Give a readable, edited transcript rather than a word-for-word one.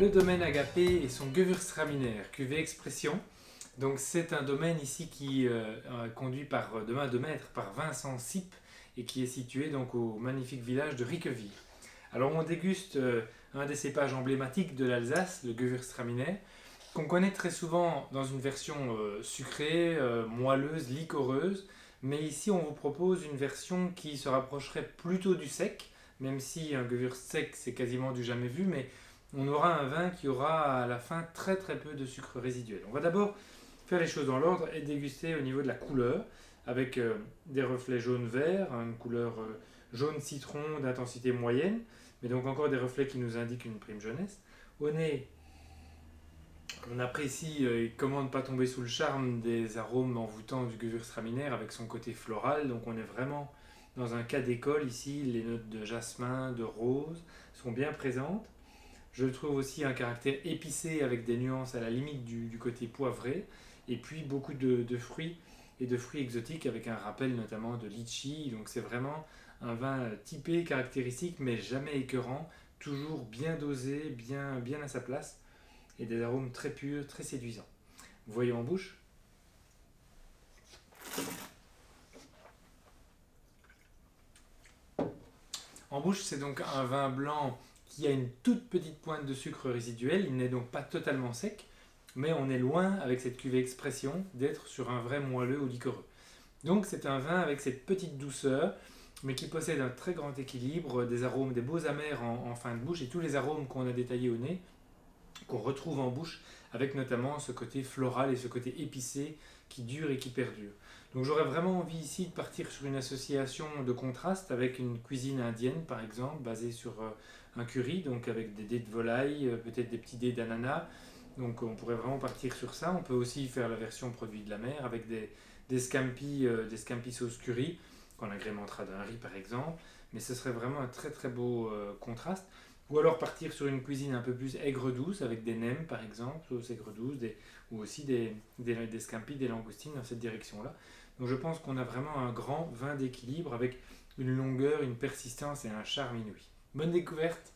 Le domaine Agapé et son Gewürztraminer, cuvée expression. Donc c'est un domaine ici qui conduit de main de maître par Vincent Sipp et qui est situé donc au magnifique village de Riqueville. Alors on déguste un des cépages emblématiques de l'Alsace, le Gewürztraminer, qu'on connaît très souvent dans une version sucrée, moelleuse, liquoreuse, mais ici on vous propose une version qui se rapprocherait plutôt du sec, même si un Gewürz sec c'est quasiment du jamais vu, mais on aura un vin qui aura à la fin très très peu de sucre résiduel. On va d'abord faire les choses dans l'ordre et déguster au niveau de la couleur, avec des reflets jaune-vert, une couleur jaune citron d'intensité moyenne, mais donc encore des reflets qui nous indiquent une prime jeunesse. Au nez, on apprécie comment ne pas tomber sous le charme des arômes envoûtants du Gewürztraminer avec son côté floral, donc on est vraiment dans un cas d'école ici, les notes de jasmin, de rose sont bien présentes. Je trouve aussi un caractère épicé avec des nuances à la limite du côté poivré. Et puis beaucoup de fruits et de fruits exotiques avec un rappel notamment de litchi. Donc c'est vraiment un vin typé, caractéristique, mais jamais écœurant. Toujours bien dosé, bien à sa place. Et des arômes très purs, très séduisants. Vous voyez en bouche. En bouche, c'est donc un vin blanc qui a une toute petite pointe de sucre résiduel. Il n'est donc pas totalement sec, mais on est loin, avec cette cuvée expression, d'être sur un vrai moelleux ou liquoreux. Donc c'est un vin avec cette petite douceur, mais qui possède un très grand équilibre, des arômes, des beaux amers en fin de bouche, et tous les arômes qu'on a détaillés au nez, qu'on retrouve en bouche, avec notamment ce côté floral et ce côté épicé qui dure et qui perdure. Donc j'aurais vraiment envie ici de partir sur une association de contraste avec une cuisine indienne par exemple, basée sur un curry, donc avec des dés de volaille, peut-être des petits dés d'ananas. Donc on pourrait vraiment partir sur ça. On peut aussi faire la version produit de la mer avec des scampi sauce curry, qu'on agrémentera d'un riz par exemple. Mais ce serait vraiment un très très beau contraste. Ou alors partir sur une cuisine un peu plus aigre-douce avec des nems par exemple, sauce aigre-douce, ou aussi des scampi, des langoustines dans cette direction-là. Donc je pense qu'on a vraiment un grand vin d'équilibre avec une longueur, une persistance et un charme inouï. Bonne découverte!